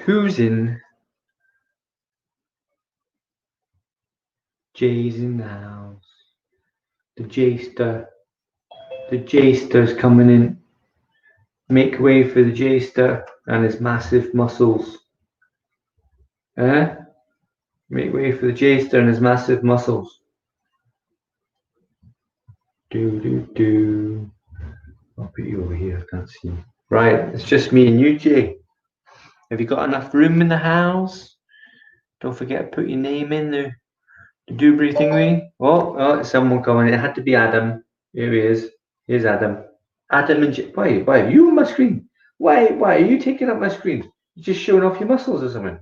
Who's in? Jay's in the house. The Jayster. The Jayster's coming in. Make way for the Jayster and his massive muscles. Make way for the Jayster and his massive muscles. Do. I'll put you over here, I can't see you. Right, it's just me and you, Jay. Have you got enough room in the house? Don't forget to put your name in the Dewberry thingy. Oh, it's someone coming. It had to be Adam. Here he is. Here's Adam. Adam and Jay. Why are you on my screen? Why are you taking up my screen? You're just showing off your muscles or something.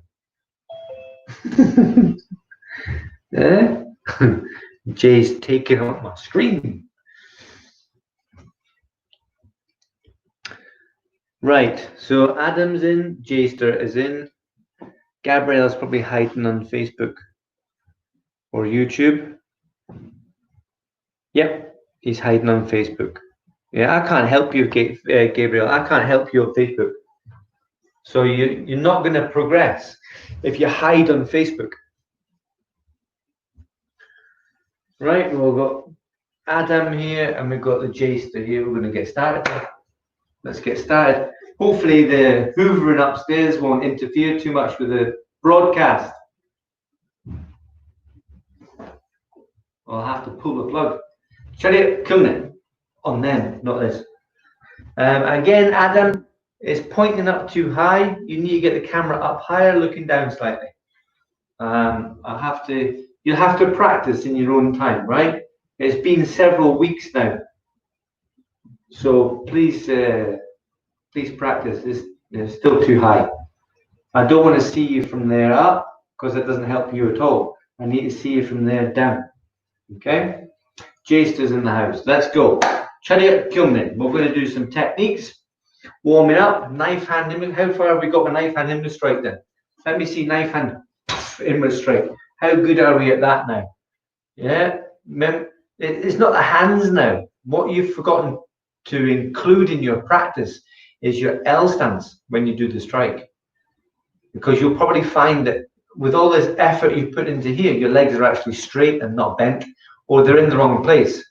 Jay's taking up my screen. Right, so Adam's in, Jayster is in, Gabrielle's probably hiding on Facebook or YouTube. Yep, he's hiding on Facebook. Yeah, I can't help you, Gabriel. I can't help you on Facebook. So you're not going to progress if you hide on Facebook. Right, we've got Adam here and we've got the Jayster here. We're going to get started. Let's get started. Hopefully the hoovering upstairs won't interfere too much with the broadcast. I'll have to pull the plug. Shall killing it on them, not this. Again, Adam is pointing up too high. You need to get the camera up higher, looking down slightly. You'll have to practice in your own time, right? It's been several weeks now. So please practice. It's still too high. I don't want to see you from there up because it doesn't help you at all. I need to see you from there down. Okay? Jayster's in the house. Let's go. Chariot Kilman. We're going to do some techniques. Warming up. Knife hand inward. How far have we got a knife hand inward strike then? Let me see knife hand inward strike. How good are we at that now? Yeah? It's not the hands now. What you've forgotten to include in your practice is your L stance when you do the strike. Because you'll probably find that with all this effort you've put into here, your legs are actually straight and not bent, or they're in the wrong place.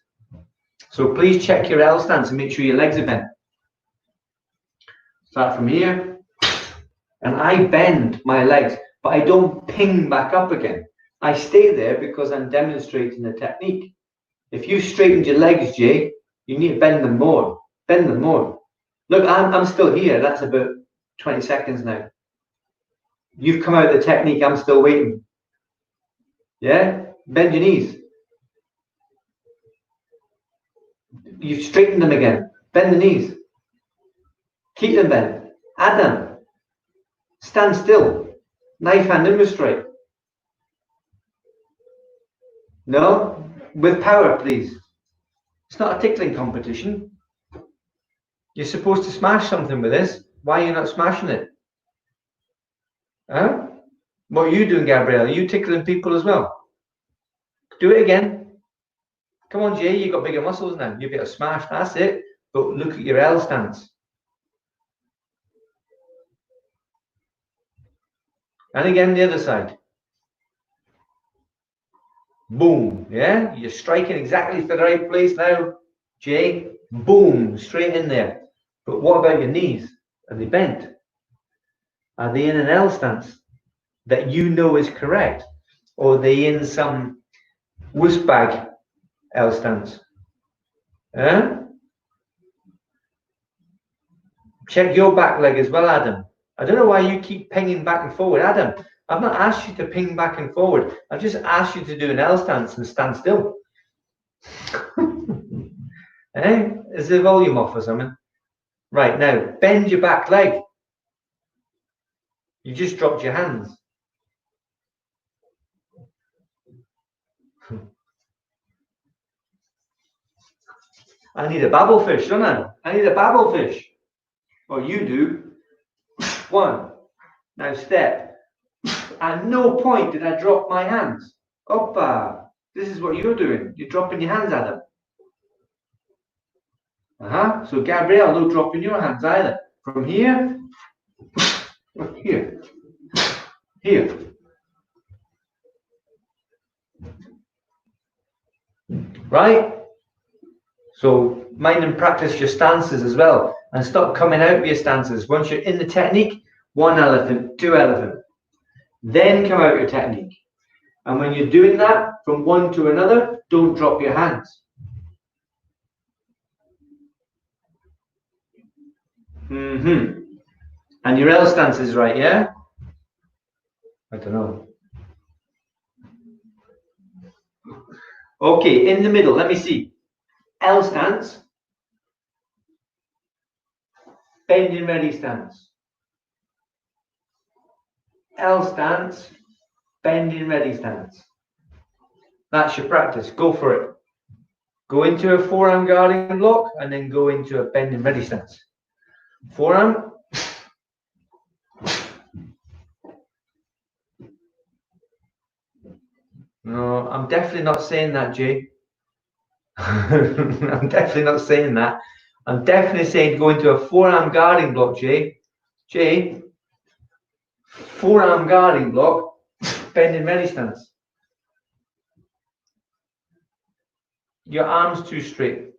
So please check your L stance and make sure your legs are bent. Start from here. And I bend my legs, but I don't ping back up again. I stay there because I'm demonstrating the technique. If you straightened your legs, Jay, you need to bend them more. Bend them more. Look, I'm still here. That's about 20 seconds now. You've come out of the technique. I'm still waiting. Yeah? Bend your knees. You've straightened them again. Bend the knees. Keep them bent. Add them. Stand still. Knife hand inward strike. No? With power, please. It's not a tickling competition. You're supposed to smash something with this. Why are you not smashing it? Huh? What are you doing, Gabrielle? Are you tickling people as well? Do it again. Come on, Jay. You've got bigger muscles now. You'll be able to smash. That's it. But look at your L stance. And again, the other side. Boom. Yeah? You're striking exactly to the right place now, Jay. Boom. Straight in there. But what about your knees? Are they bent? Are they in an L stance that you know is correct? Or are they in some wussbag L stance? Huh? Check your back leg as well, Adam. I don't know why you keep pinging back and forward. Adam, I've not asked you to ping back and forward. I've just asked you to do an L stance and stand still. Eh? Is the volume off or something? Right, now, bend your back leg. You just dropped your hands. I need a babblefish, don't I? I need a babblefish. Or you do. One. Now step. At no point did I drop my hands. Oppa. This is what you're doing. You're dropping your hands, Adam. So Gabrielle, no dropping your hands either. From here, here. here. Right? So mind and practice your stances as well, and stop coming out of your stances. Once you're in the technique, 1 elephant, 2 elephant, then come out your technique. And when you're doing that from one to another, don't drop your hands. And your L stance is right, yeah? I don't know. Okay, in the middle, let me see. L stance, bending ready stance. L stance, bending ready stance. That's your practice. Go for it. Go into a forearm guarding block and then go into a bending ready stance. Forearm. No, I'm definitely not saying that, Jay. I'm definitely not saying that. I'm definitely saying go into a forearm guarding block, Jay. Jay, forearm guarding block, bending ready stance. Your arms too straight.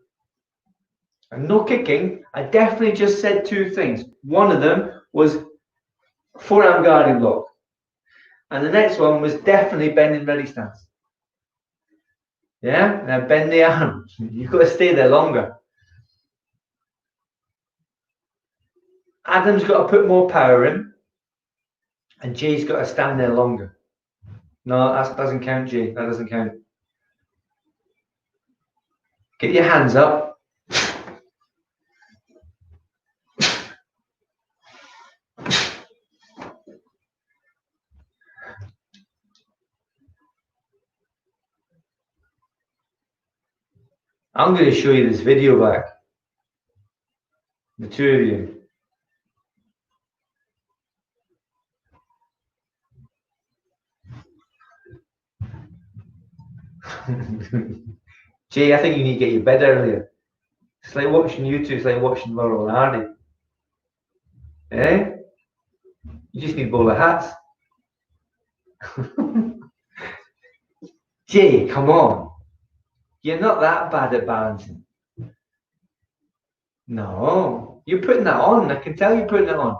And no kicking. I definitely just said 2 things. One of them was forearm guarding block. And the next one was definitely bending ready stance. Yeah? Now bend the arm. You've got to stay there longer. Adam's got to put more power in. And Jay's got to stand there longer. No, that doesn't count, Jay. That doesn't count. Get your hands up. I'm going to show you this video back. The 2 of you. Jay, I think you need to get your bed earlier. It's like watching YouTube, it's like watching Laurel and Hardy. Eh? You just need a bowl of hats. Jay, come on. You're not that bad at balancing. No, you're putting that on. I can tell you're putting it on.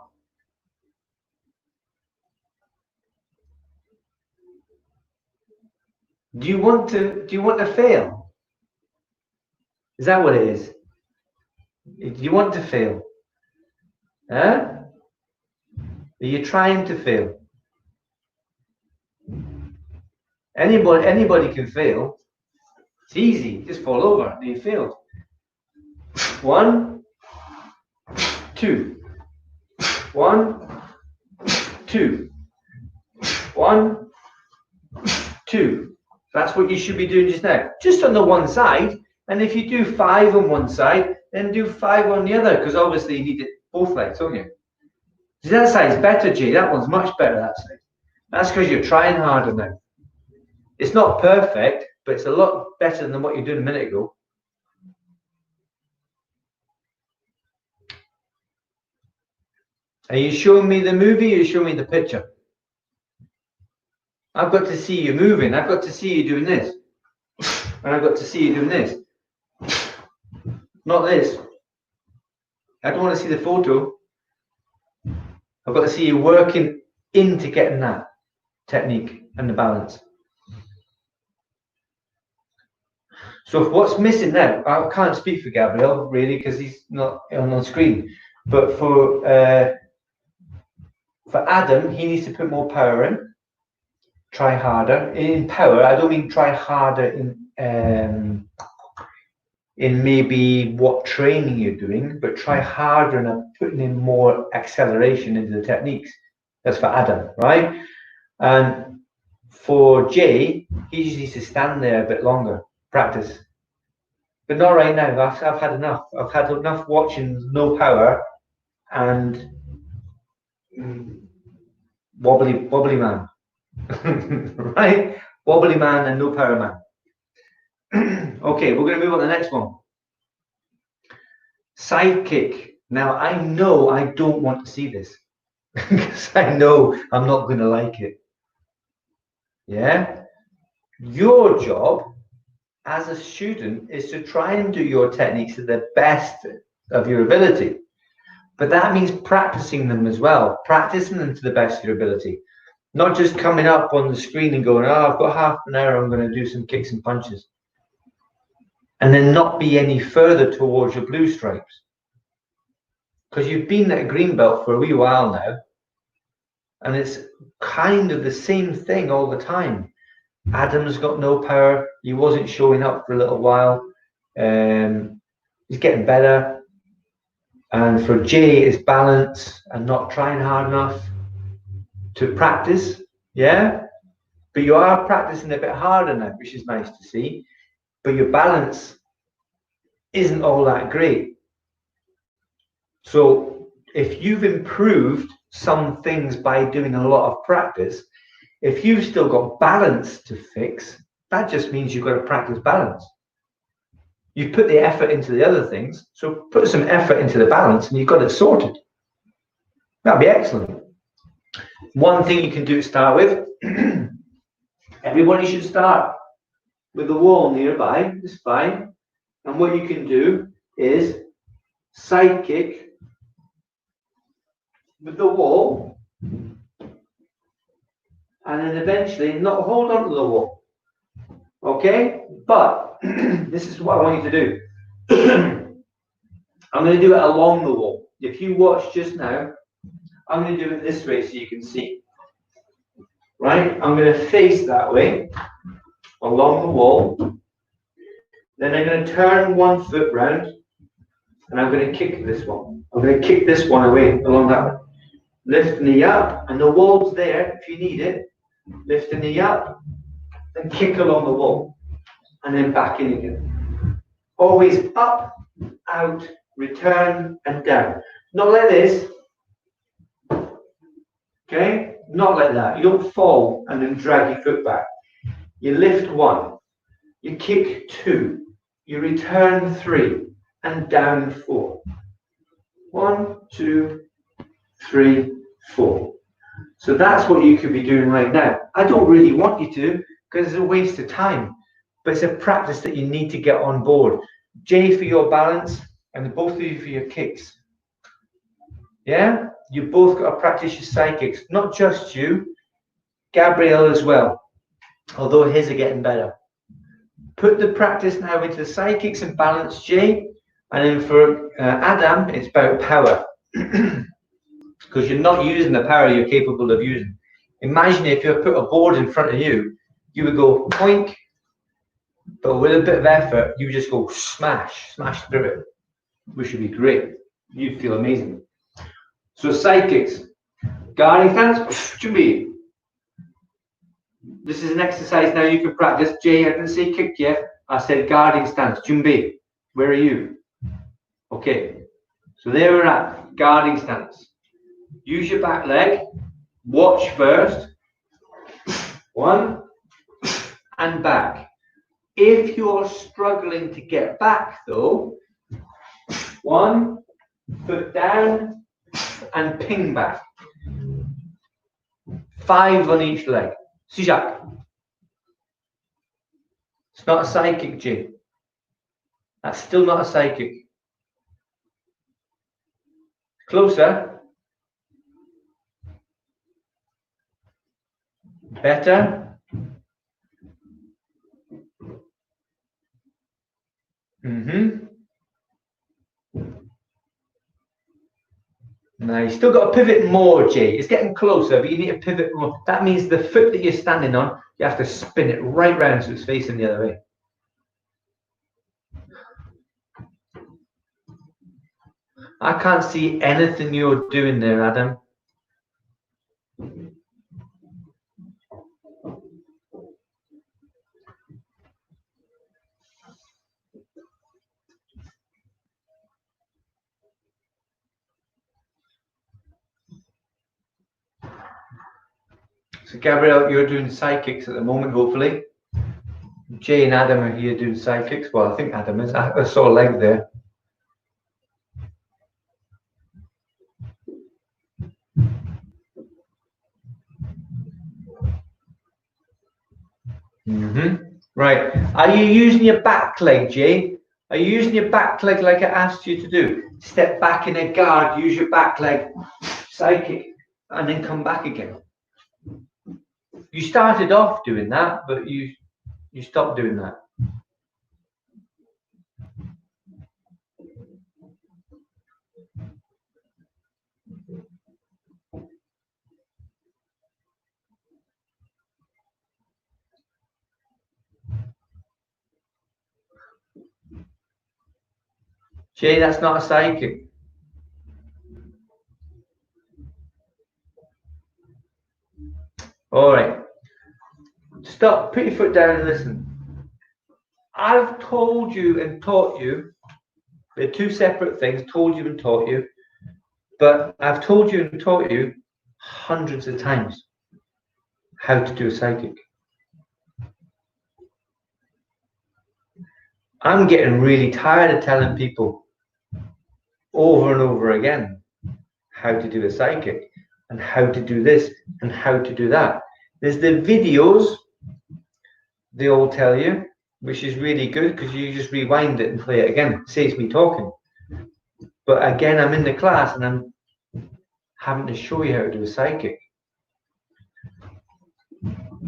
Do you want to fail? Is that what it is? Do you want to fail? Huh? Are you trying to fail? Anybody can fail. It's easy. Just fall over. You failed. 1, 2. 1, 2. 1, 2. That's what you should be doing just now. Just on the one side. And if you do 5 on one side, then do 5 on the other, because obviously you need it both legs, don't you? That side's better, Jay. That one's much better, that side. That's because you're trying harder now. It's not perfect, but it's a lot better than what you did a minute ago. Are you showing me the movie or are you showing me the picture? I've got to see you moving. I've got to see you doing this. And I've got to see you doing this. Not this. I don't want to see the photo. I've got to see you working into getting that technique and the balance. So what's missing now? I can't speak for Gabriel really because he's not on screen. But for Adam, he needs to put more power in. Try harder in power. I don't mean try harder in maybe what training you're doing, but try harder and putting in more acceleration into the techniques. That's for Adam, right? And for Jay, he just needs to stand there a bit longer, practice. But not right now. I've had enough. I've had enough watching no power and wobbly man. Right? Wobbly man and no power man. Okay, we're going to move on to the next one. Side kick. Now, I know I don't want to see this. because I know I'm not going to like it. Yeah? Your job as a student is to try and do your techniques to the best of your ability. But that means practicing them as well, practicing them to the best of your ability. Not just coming up on the screen and going, oh, I've got half an hour, I'm going to do some kicks and punches. And then not be any further towards your blue stripes. Because you've been at a green belt for a wee while now. And it's kind of the same thing all the time. Adam's got no power. He wasn't showing up for a little while. He's getting better. And for Jay, it's balance and not trying hard enough to practice. Yeah? But you are practicing a bit harder now, which is nice to see. But your balance isn't all that great. So if you've improved some things by doing a lot of practice, if you've still got balance to fix, that just means you've got to practice balance. You've put the effort into the other things, so put some effort into the balance and you've got it sorted. That'd be excellent. One thing you can do to start with, everybody should start with the wall nearby, it's fine. And what you can do is side kick with the wall, and then eventually not hold on to the wall. Okay? But this is what I want you to do. I'm going to do it along the wall. If you watch just now, I'm going to do it this way so you can see. Right? I'm going to face that way along the wall. Then I'm going to turn one foot round and I'm going to kick this one. I'm going to kick this one away along that one. Lift knee up, and the wall's there if you need it. Lift the knee up, and kick along the wall, and then back in again. Always up, out, return, and down. Not like this. Okay? Not like that. You don't fall and then drag your foot back. You lift one, you kick two, you return three, and down four. 1, 2, 3, 4. So that's what you could be doing right now. I don't really want you to because it's a waste of time, but it's a practice that you need to get on board. Jay for your balance and both of you for your kicks. Yeah? You both got to practice your side kicks. Not just you, Gabriel as well, although his are getting better. Put the practice now into the side kicks and balance, Jay. And then for Adam, it's about power. Because you're not using the power you're capable of using. Imagine if you put a board in front of you, you would go poink, but with a bit of effort, you just go smash through it, which would be great. You'd feel amazing. So side kicks, guarding stance, Jumbi. This is an exercise now you can practice. Jay, I didn't say kick yet. I said guarding stance. Jumbi, where are you? Okay, so there we're at, guarding stance. Use your back leg, watch first, 1, and back. If you're struggling to get back though, 1, foot down, and ping back. 5 on each leg. Sijak. It's not a side kick, Jay. That's still not a side kick. Closer. Better. Nice. Still got to pivot more, Jay. It's getting closer, but you need to pivot more. That means the foot that you're standing on, you have to spin it right round so it's facing the other way. I can't see anything you're doing there, Adam. So Gabriel, you're doing side kicks at the moment, hopefully. Jay and Adam are here doing side kicks. Well, I think Adam is. I saw a leg there. Right. Are you using your back leg, Jay? Are you using your back leg like I asked you to do? Step back in a guard, use your back leg, side kick, and then come back again. You started off doing that, but you stopped doing that. Jay, that's not a side kick. All right. Stop, put your foot down and listen. I've told you and taught you, they're two separate things, told you and taught you, but I've told you and taught you hundreds of times how to do a side kick. I'm getting really tired of telling people over and over again how to do a side kick and how to do this and how to do that. There's the videos they all tell you, which is really good because you just rewind it and play it again. It saves me talking. But again, I'm in the class and I'm having to show you how to do a side kick.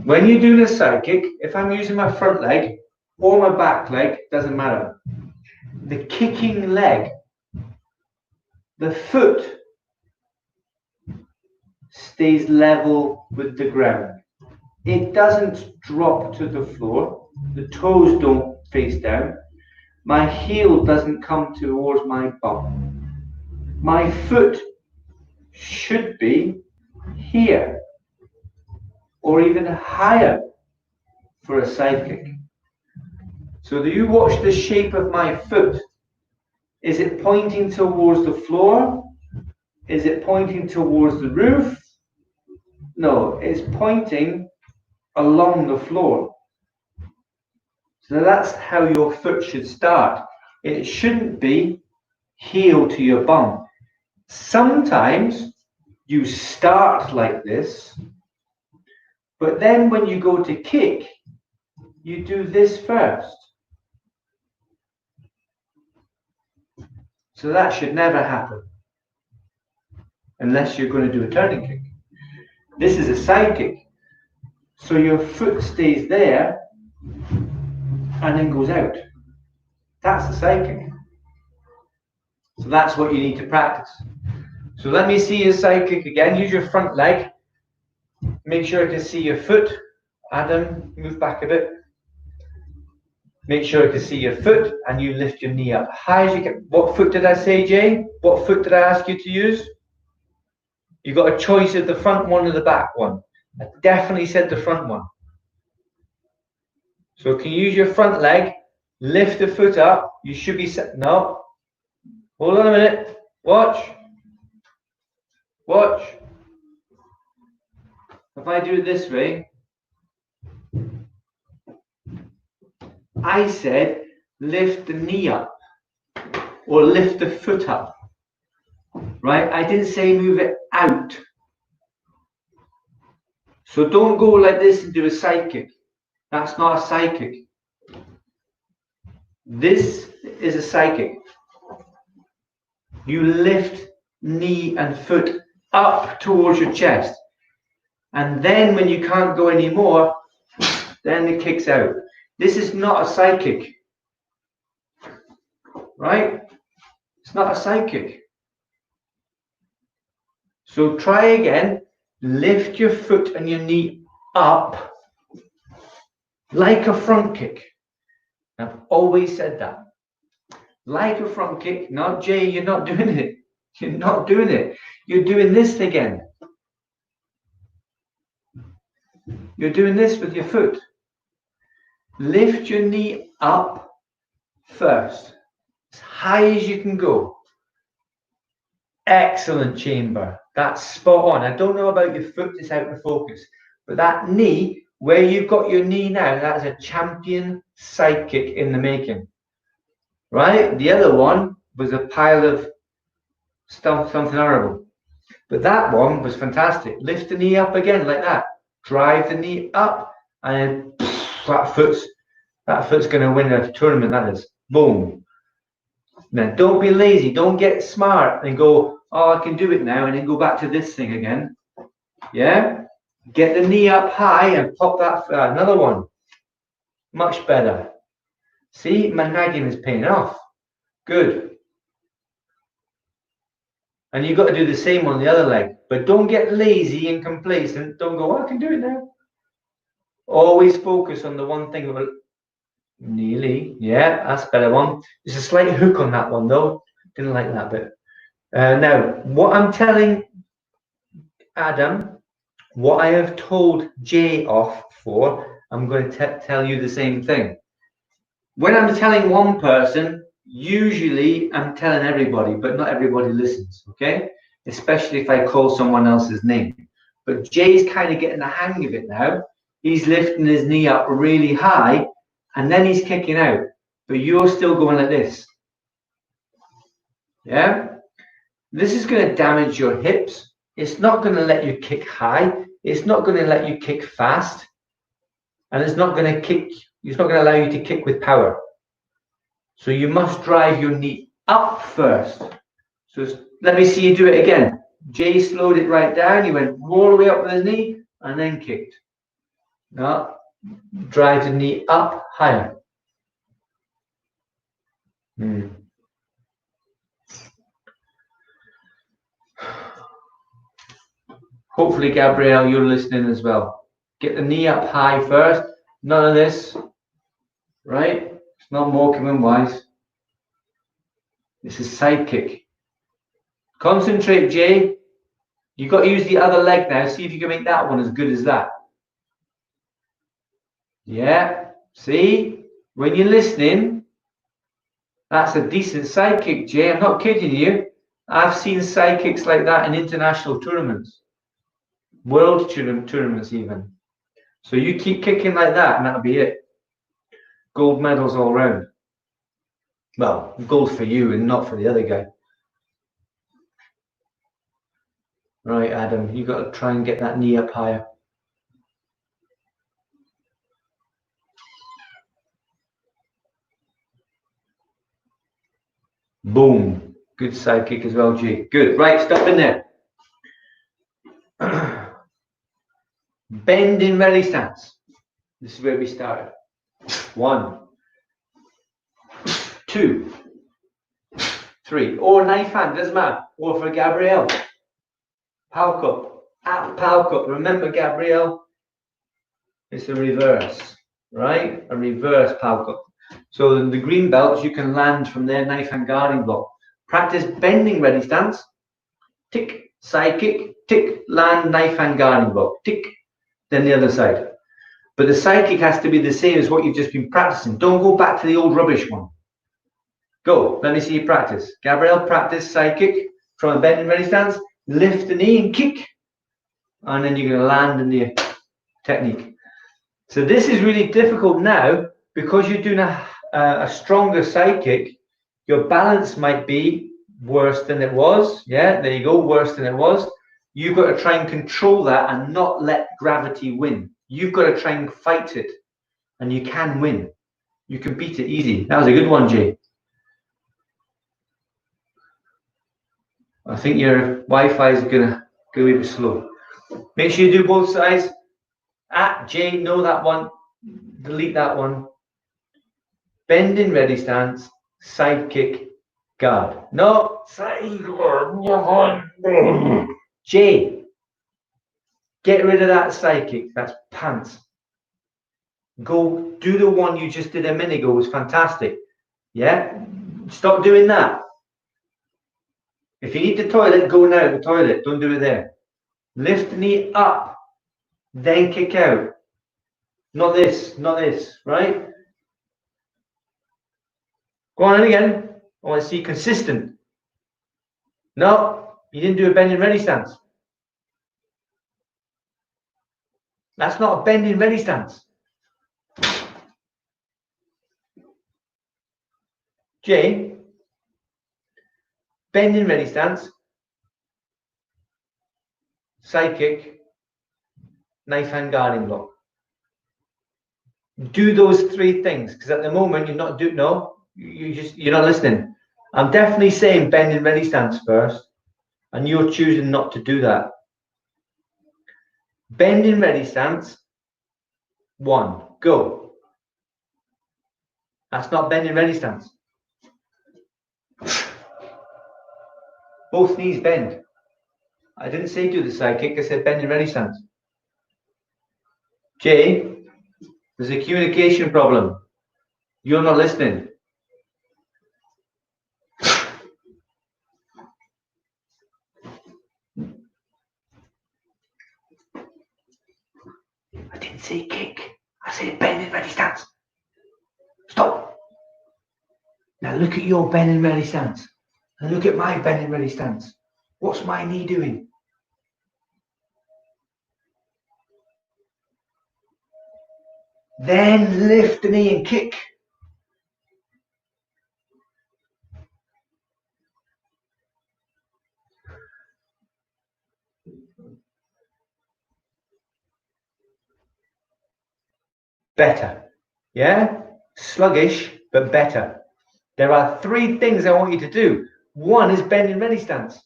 When you're doing a side kick, if I'm using my front leg or my back leg, doesn't matter. The kicking leg, the foot stays level with the ground. It doesn't drop to the floor. The toes don't face down. My heel doesn't come towards my bum. My foot should be here or even higher for a side kick. So do you watch the shape of my foot? Is it pointing towards the floor? Is it pointing towards the roof? No, it's pointing along the floor. So that's how your foot should start. It shouldn't be heel to your bum. Sometimes you start like this, but then when you go to kick, you do this first. So that should never happen unless you're going to do a turning kick. This is a side kick. So your foot stays there and then goes out. That's the side kick. So that's what you need to practice. So let me see your side kick again. Use your front leg. Make sure I can see your foot. Adam, move back a bit. Make sure I can see your foot and you lift your knee up high as you can. What foot did I say, Jay? What foot did I ask you to use? You got a choice of the front one or the back one. I definitely said the front one. So can you use your front leg, lift the foot up. You should be set. No. Hold on a minute. Watch. Watch. If I do it this way, I said lift the knee up or lift the foot up. Right? I didn't say move it out. So don't go like this and do a side kick. That's not a side kick. This is a side kick. You lift knee and foot up towards your chest. And then when you can't go anymore, then it kicks out. This is not a side kick. Right? It's not a side kick. So try again. Lift your foot and your knee up like a front kick. I've always said that. Like a front kick. Not Jay, you're not doing it. You're not doing it. You're doing this again. You're doing this with your foot. Lift your knee up first, as high as you can go. Excellent, Chamber. That's spot on. I don't know about your foot, it's out of focus. But that knee, where you've got your knee now, that's a champion side kick in the making. Right? The other one was a pile of stuff, something horrible. But that one was fantastic. Lift the knee up again like that. Drive the knee up and then that foot's going to win a tournament, that is. Boom. Now, don't be lazy. Don't get smart and go, oh, I can do it now, and then go back to this thing again. Yeah? Get the knee up high and pop that foot. Another one. Much better. See, my nagging is paying off. Good. And you've got to do the same on the other leg. But don't get lazy and complacent. Don't go, oh, I can do it now. Always focus on the one thing. Nearly. Yeah, that's a better one. There's a slight hook on that one, though. Didn't like that bit. Now, what I'm telling Adam, what I have told Jay off for, I'm going to tell you the same thing. When I'm telling one person, usually I'm telling everybody, but not everybody listens, okay? Especially if I call someone else's name. But Jay's kind of getting the hang of it now. He's lifting his knee up really high, and then he's kicking out. But you're still going like this. Yeah? This is going to damage your hips. It's not going to let you kick high. It's not going to let you kick fast. And it's not going to allow you to kick with power. So you must drive your knee up first. So let me see you do it again. Jay slowed it right down. He went all the way up with his knee and then kicked. Now, drive the knee up higher. Hopefully, Gabrielle, you're listening as well. Get the knee up high first. None of this, right? It's not Morecambe and Wise. This is side kick. Concentrate, Jay. You've got to use the other leg now. See if you can make that one as good as that. Yeah. See? When you're listening, that's a decent side kick, Jay. I'm not kidding you. I've seen side kicks like that in international tournaments. World tournaments even. So you keep kicking like that and that'll be it. Gold medals all round. Well, gold for you and not for the other guy. Right, Adam, you got to try and get that knee up higher. Boom. Good side kick as well, Jay. Good. Right, stop in there. Bend in ready stance. This is where we started. 1, 2, 3. Or knife hand, doesn't matter. Or for Gabrielle. Pal cup. At pal cup. Remember, Gabrielle, it's a reverse, right? A reverse pal cup. So in the green belts, you can land from their knife hand guarding block. Practice bending ready stance. Tick, side kick, tick, land, knife hand guarding block. Tick, then the other side. But the side kick has to be the same as what you've just been practicing. Don't go back to the old rubbish one. Go, let me see you practice. Gabrielle, practice side kick from a bending ready stance. Lift the knee and kick. And then you're going to land in the technique. So this is really difficult now because you're doing a stronger side kick. Your balance might be worse than it was. Yeah, there you go, worse than it was. You've got to try and control that and not let gravity win. You've got to try and fight it. And you can win. You can beat it easy. That was a good one, Jay. I think your Wi-Fi is gonna go a bit slow. Make sure you do both sides. Jay, know that one. Delete that one. Bend in ready stance. Side kick. Guard. No. Side guard. Jay, get rid of that side kick. That's pants. Go do the one you just did a minute ago. It was fantastic. Yeah? Stop doing that. If you need the toilet, go now to the toilet. Don't do it there. Lift the knee up, then kick out. Not this, right? Go on again. I want to see consistent. No, you didn't do a bending ready stance. That's not a bending ready stance. Jay, bending ready stance. Side kick. Knife hand guarding block. Do those three things, because at the moment you're not doing. No, you're not listening. I'm definitely saying bend in ready stance first, and you're choosing not to do that. Bend in ready stance. 1, go. That's not bend in ready stance. Both knees bend. I didn't say do the side kick, I said bend in ready stance. Jay, there's a communication problem. You're not listening. I didn't say kick. I said bend in ready stance. Stop. Now look at your bend in ready stance. And look at my bend in ready stance. What's my knee doing? Then lift the knee and kick. Better. Yeah? Sluggish, but better. There are 3 things I want you to do. 1 is bend in ready stance.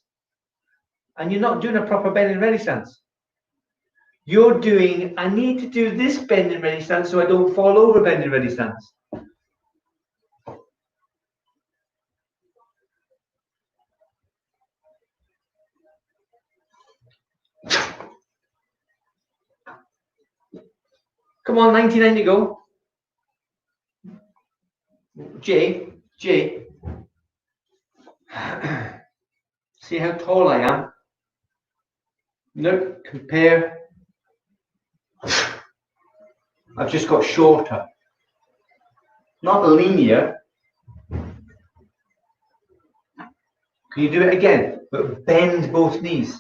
And you're not doing a proper bend in ready stance. You're doing, I need to do this bend in ready stance so I don't fall over bend in ready stance. Come on, 99 to go. Jay. See how tall I am? Nope, compare. I've just got shorter. Not linear. Can you do it again? But bend both knees.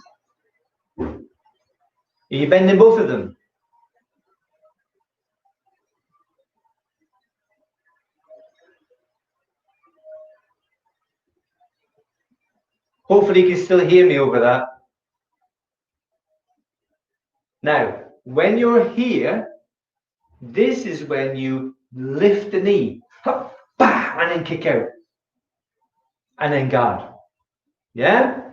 Are you bending both of them? Hopefully you can still hear me over that. Now, when you're here, this is when you lift the knee, and then kick out, and then guard. Yeah?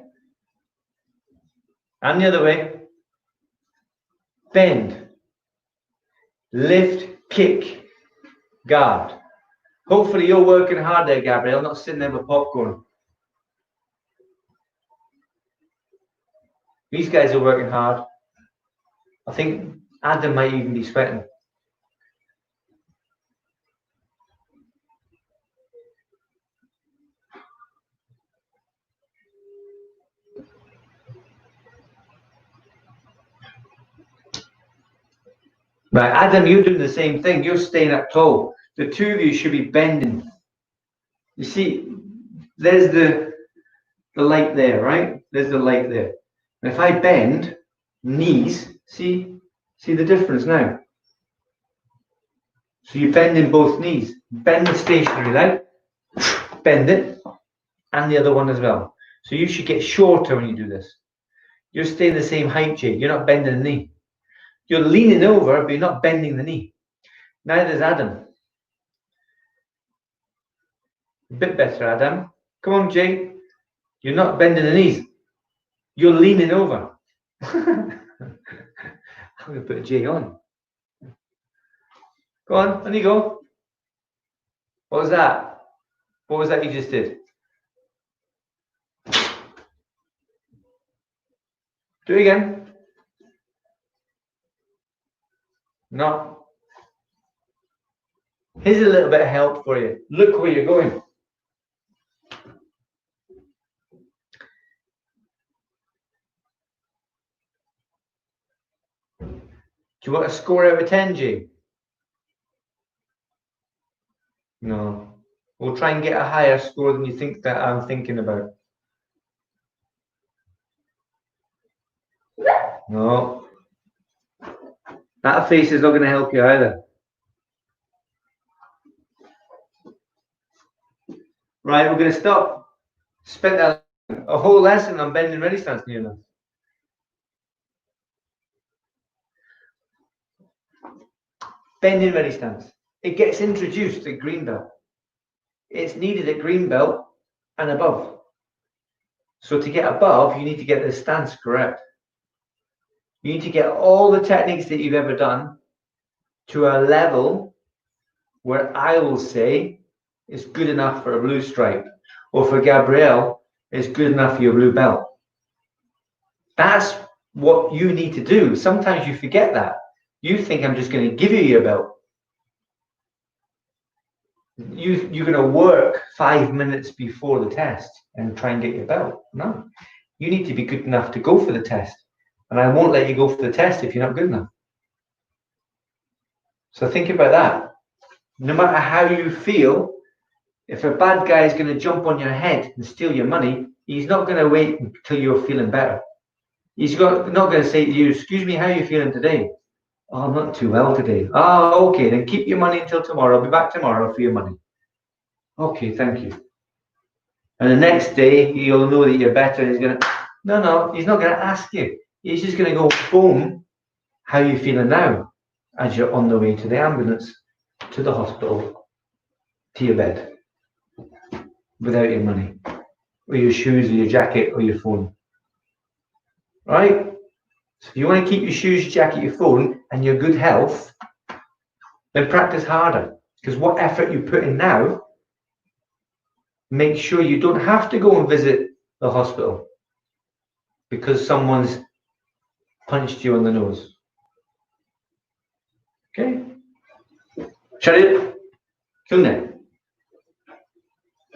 And the other way. Bend, lift, kick, guard. Hopefully you're working hard there, Gabriel, not sitting there with popcorn. These guys are working hard. I think Adam might even be sweating. Right, Adam, you're doing the same thing. You're staying up tall. The 2 of you should be bending. You see, there's the light there, right? There's the light there. And if I bend, knees, see the difference now? So you bend in both knees. Bend the stationary leg, bend it, and the other one as well. So you should get shorter when you do this. You're staying the same height, Jake. You're not bending the knee. You're leaning over, but you're not bending the knee. Neither is Adam. A bit better, Adam. Come on, Jake. You're not bending the knees. You're leaning over. I'm going to put a J on. Go on, on you go. What was that? What was that you just did? Do it again. No. Here's a little bit of help for you. Look where you're going. Do you want a score out of 10, G? No. We'll try and get a higher score than you think that I'm thinking about. No. That face is not going to help you either. Right, we're going to stop. Spent a whole lesson on bending ready stance near enough. bending ready stance. It gets introduced at green belt. It's needed at green belt and above. So to get above, you need to get the stance correct. You need to get all the techniques that you've ever done to a level where I will say is good enough for a blue stripe, or for Gabrielle, is good enough for your blue belt. That's what you need to do. Sometimes you forget that. You think I'm just going to give you your belt. You're going to work 5 minutes before the test and try and get your belt. No, you need to be good enough to go for the test. And I won't let you go for the test if you're not good enough. So think about that. No matter how you feel, if a bad guy is going to jump on your head and steal your money, he's not going to wait until you're feeling better. He's not going to say to you, excuse me, how are you feeling today? Oh, I'm not too well today. Oh, okay, then keep your money until tomorrow. I'll be back tomorrow for your money. Okay, thank you. And the next day, he'll know that you're better. He's going to, no, he's not going to ask you. He's just going to go, boom, how are you feeling now? As you're on the way to the ambulance, to the hospital, to your bed, without your money, or your shoes, or your jacket, or your phone. Right? So if you want to keep your shoes, jacket, your phone, and your good health, then practice harder. Because what effort you put in now, make sure you don't have to go and visit the hospital because someone's punched you on the nose. Okay? Shut it. Till now.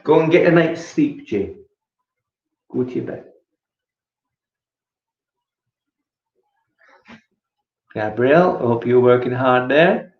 Go and get a night's sleep, Jay. Go to your bed. Gabrielle, I hope you're working hard there.